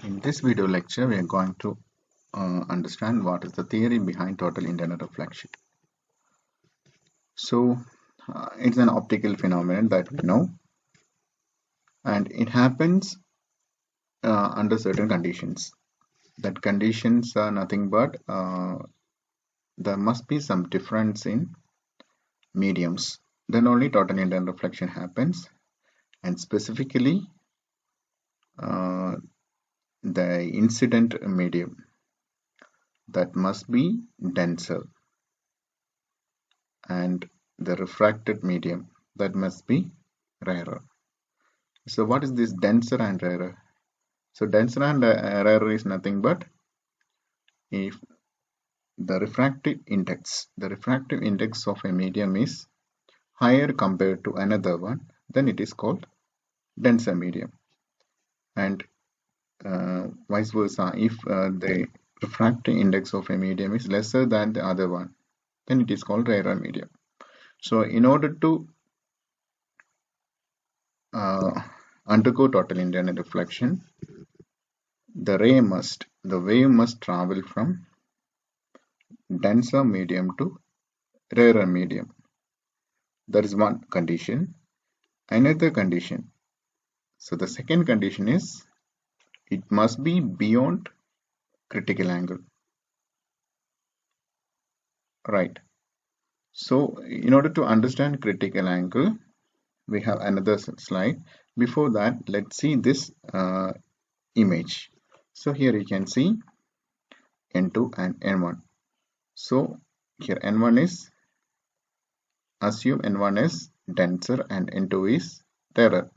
In this video lecture, we are going to understand what is the theory behind total internal reflection. So, it's an optical phenomenon that we know, and it happens under certain conditions. That conditions are nothing but there must be some difference in mediums. Then only total internal reflection happens, and specifically the incident medium that must be denser, and the refracted medium that must be rarer. So what is this denser and rarer? So denser and rarer is nothing but if the refractive index of a medium is higher compared to another one, then it is called denser medium. And vice versa, if the refractive index of a medium is lesser than the other one, then it is called rarer medium. So in order to undergo total internal reflection, the wave must travel from denser medium to rarer medium. That is one condition. Another condition. So the second condition is it must be beyond critical angle. Right. So in order to understand critical angle, we have another slide. Before that, let's see this image. So here you can see N2 and N1. So here N1 is, assume N1 is denser and N2 is rarer.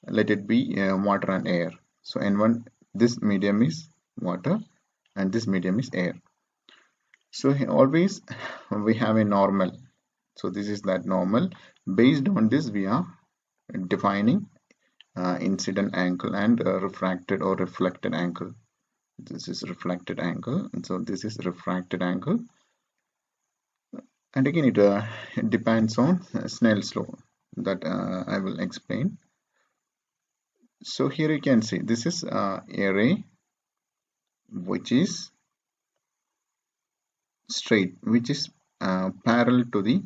Let it be water and air. So N1, this medium is water and this medium is air. So always we have a normal. So this is that normal. Based on this, we are defining incident angle and refracted or reflected angle. This is reflected angle, and so this is refracted angle. And again, it depends on Snell's law that I will explain. So here you can see this is a ray which is straight, which is parallel to the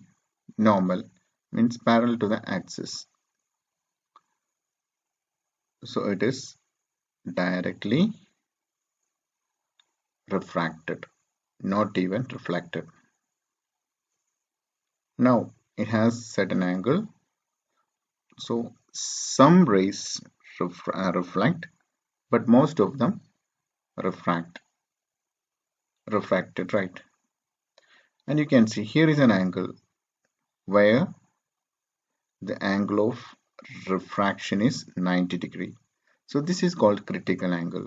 normal, means parallel to the axis. So it is directly refracted, not even reflected. Now it has certain angle, so some rays reflect, but most of them refracted, right? And you can see here is an angle where the angle of refraction is 90 degree. So this is called critical angle.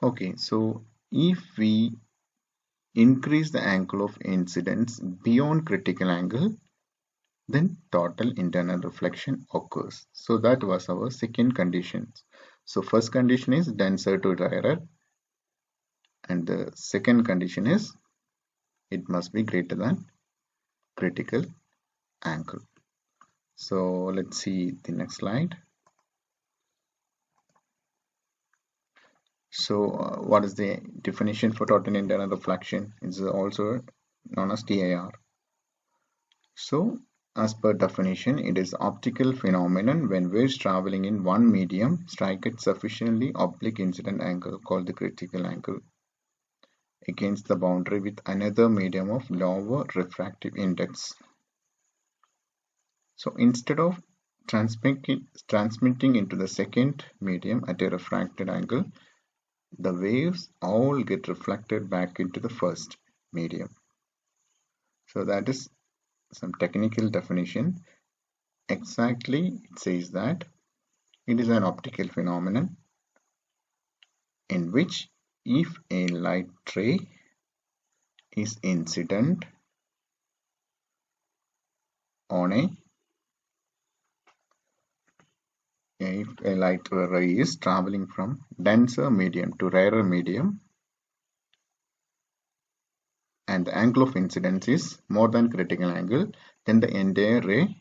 Okay, so if we increase the angle of incidence beyond critical angle, then total internal reflection occurs. So that was our second condition. So first condition is denser to rarer, and the second condition is it must be greater than critical angle. So let's see the next slide. So what is the definition for total internal reflection? It's also known as TIR. So as per definition, it is optical phenomenon when waves traveling in one medium strike at sufficiently oblique incident angle called the critical angle against the boundary with another medium of lower refractive index. So instead of transmitting into the second medium at a refracted angle, the waves all get reflected back into the first medium. So that is some technical definition. Exactly, it says that it is an optical phenomenon in which if a light ray is incident on if a light ray is traveling from denser medium to rarer medium and the angle of incidence is more than critical angle, then the entire ray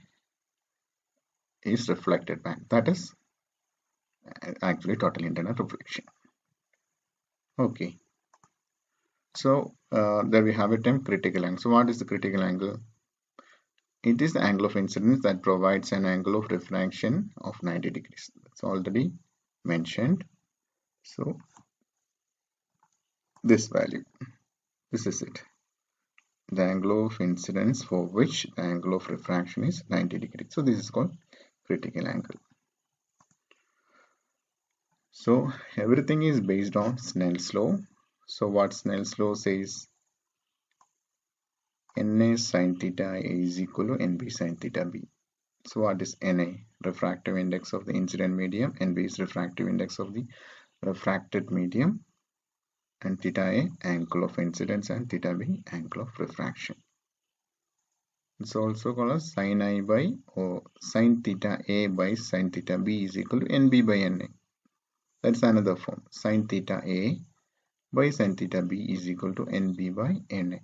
is reflected back. That is actually total internal reflection. Okay, so there we have a term critical angle. So what is the critical angle? It is the angle of incidence that provides an angle of refraction of 90 degrees. That's already mentioned. So this value, this is it. The angle of incidence for which the angle of refraction is 90 degrees. So this is called critical angle. So everything is based on Snell's law. So what Snell's law says, Na sin theta A is equal to Nb sin theta B. So what is Na? Refractive index of the incident medium. Nb is refractive index of the refracted medium. And theta A, angle of incidence, and theta B, angle of refraction. It's also called as sin I by or sin theta A by sin theta B is equal to Nb by Na. That's another form. Sin theta A by sin theta B is equal to Nb by Na,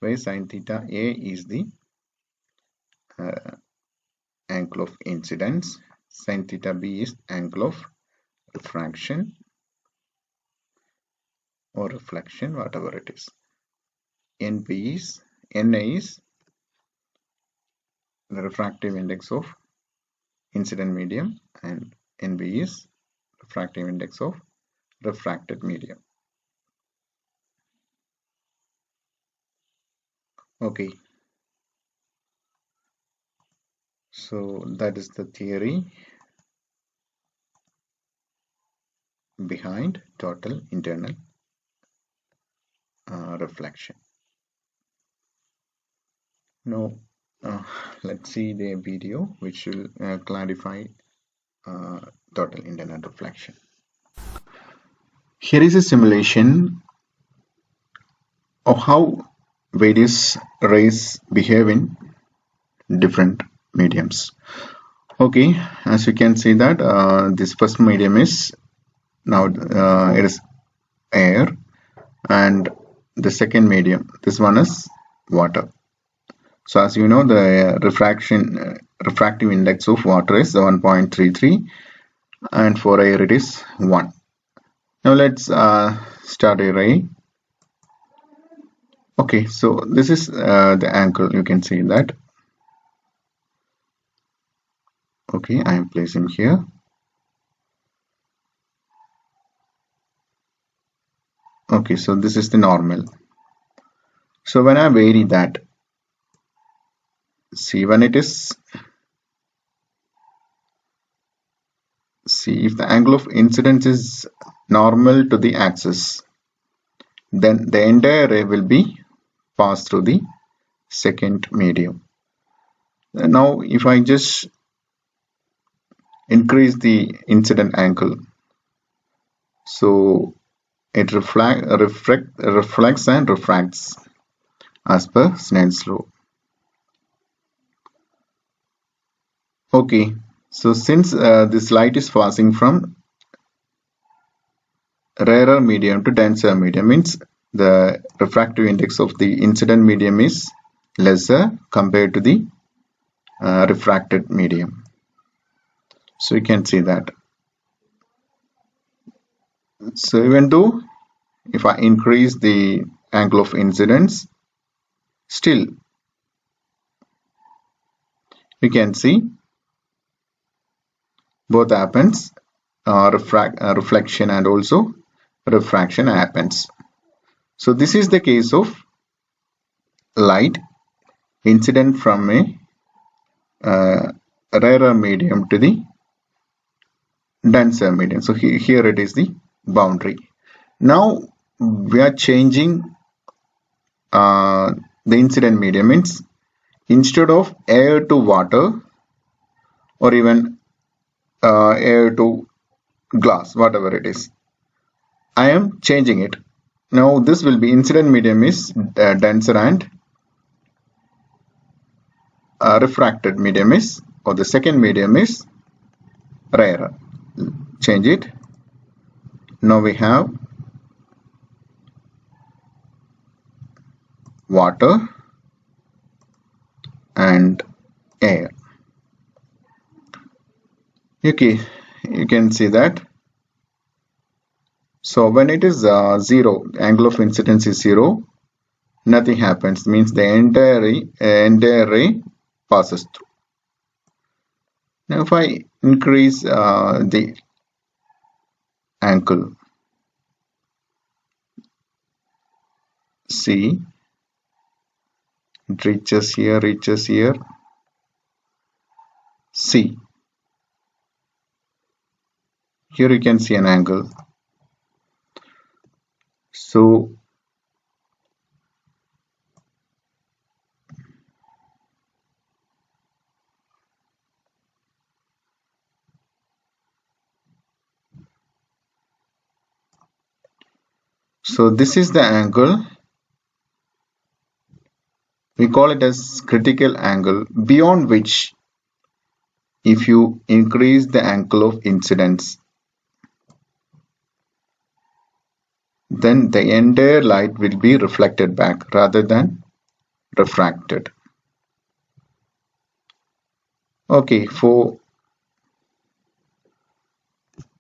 where sin theta A is the angle of incidence, sin theta B is angle of refraction or reflection, whatever it is. Nb is, Na is the refractive index of incident medium, and Nb is refractive index of refracted medium. Okay, so that is the theory behind total internal reflection. Now let's see the video which will clarify total internal reflection. Here is a simulation of how various rays behave in different mediums. Okay, as you can see that this first medium is now it is air, and the second medium, this one is water. So as you know, the refractive index of water is 1.33, and for air it is 1. Now let's start a ray. Okay, so this is the angle, you can see that. Okay, I am placing here. Okay, so this is the normal. So when I vary that, see when it is, see if the angle of incidence is normal to the axis, then the entire ray will be passed through the second medium. Now if I just increase the incident angle, so it reflects and refracts as per Snell's law. Okay, so since this light is passing from rarer medium to denser medium, means the refractive index of the incident medium is lesser compared to the refracted medium. So you can see that. So even though if I increase the angle of incidence, still you can see both happens, reflection and also refraction happens. So this is the case of light incident from a rarer medium to the denser medium. So here it is the boundary. Now we are changing the incident medium, means instead of air to water or even air to glass, whatever it is, I am changing it. Now this will be incident medium is denser and refracted medium is, or the second medium is rarer. Change it. Now we have water and air. Okay, you can see that So when it is 0, angle of incidence is 0, nothing happens, means the entire ray passes through. Now if I increase the angle, see, it reaches here, see, here you can see an angle. So this is the angle. We call it as critical angle, beyond which if you increase the angle of incidence, then the entire light will be reflected back rather than refracted. Okay, for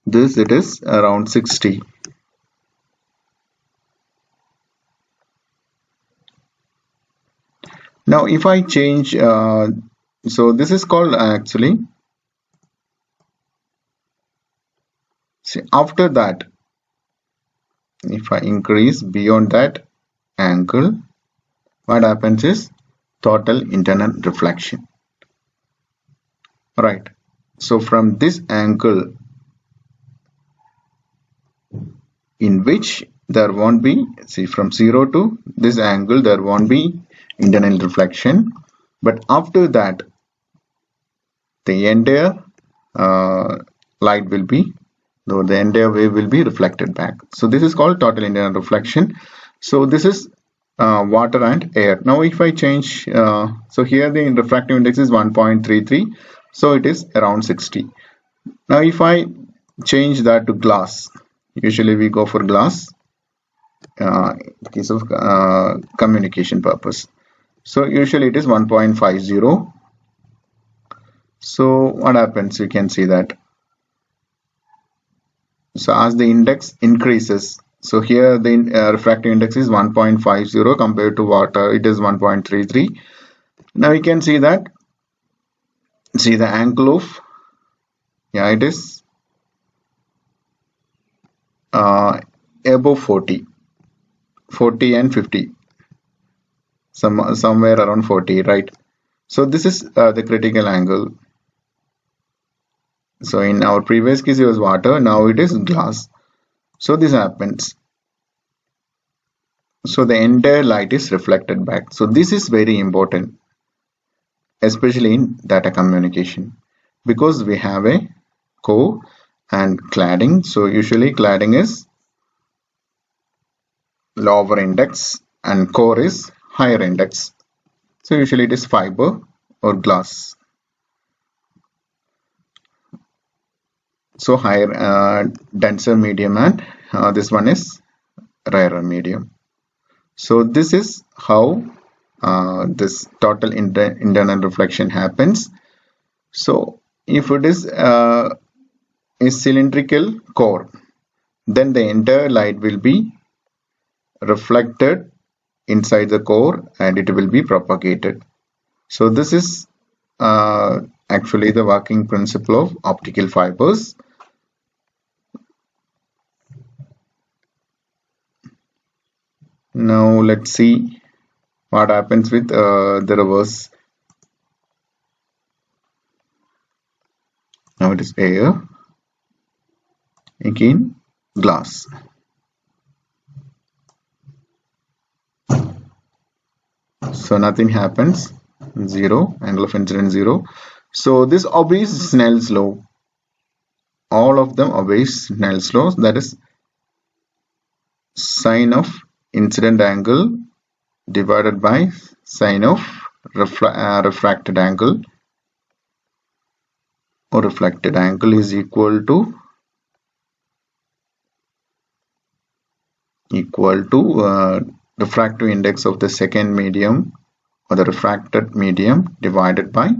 this it is around 60. Now if I change, so this is called actually, see, after that, if I increase beyond that angle, what happens is total internal reflection. Right. So from this angle in which there won't be, see, from 0 to this angle there won't be internal reflection, but after that the entire light will be, though the entire wave will be reflected back. So this is called total internal reflection. So this is water and air. Now if I change, so here the refractive index is 1.33, so it is around 60. Now if I change that to glass, usually we go for glass in case of communication purpose. So usually it is 1.50. So what happens, you can see that. So as the index increases, so here the refractive index is 1.50 compared to water, it is 1.33. Now you can see that, see the angle of, yeah, it is above 40 and 50, somewhere around 40, right? So this is the critical angle. So in our previous case it was water, now it is glass. So this happens. So the entire light is reflected back. So this is very important, especially in data communication, because we have a core and cladding. So usually cladding is lower index and core is higher index. So usually it is fiber or glass. So higher denser medium, and this one is rarer medium. So this is how this total internal reflection happens. So if it is a cylindrical core, then the entire light will be reflected inside the core and it will be propagated. So this is actually the working principle of optical fibers. Now let's see what happens with the reverse. Now it is air, again glass. So nothing happens, 0, angle of incidence 0. So this obeys Snell's law. All of them obeys Snell's law, that is sine of incident angle divided by sine of refracted angle or reflected angle is equal to refractive index of the second medium or the refracted medium divided by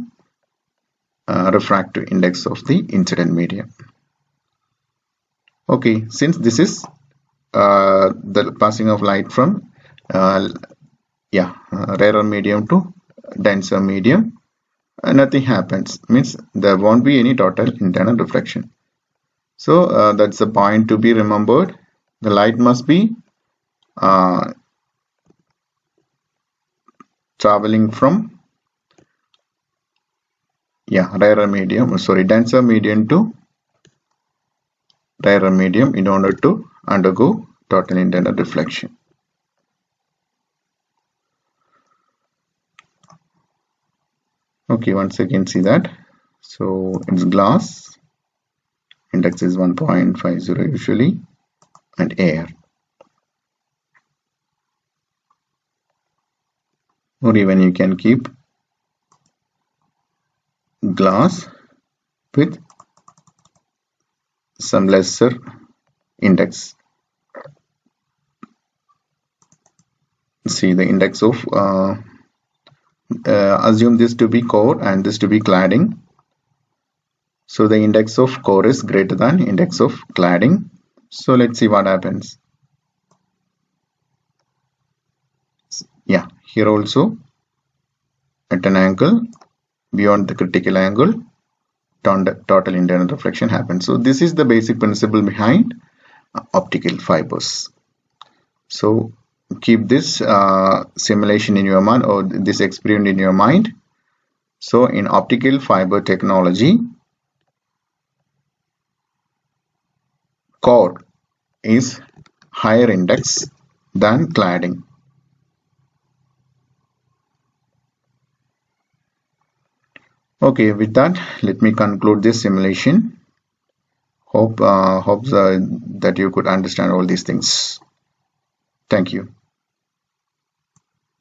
refractive index of the incident medium. Okay, since this is the passing of light from uh, rarer medium to denser medium, nothing happens, means there won't be any total internal reflection. So that's the point to be remembered. The light must be traveling from denser medium to rarer medium in order to undergo total internal reflection. Okay, once again see that. So it's glass, index is 1.50 usually, and air. Or even you can keep glass with some lesser index. See the index of assume this to be core and this to be cladding. So the index of core is greater than index of cladding. So let's see what happens. Yeah, here also at an angle beyond the critical angle, total internal reflection happens. So this is the basic principle behind optical fibers. So keep this simulation in your mind, or this experiment in your mind. So in optical fiber technology, core is higher index than cladding. Okay, with that, let me conclude this simulation. Hope that you could understand all these things. Thank you.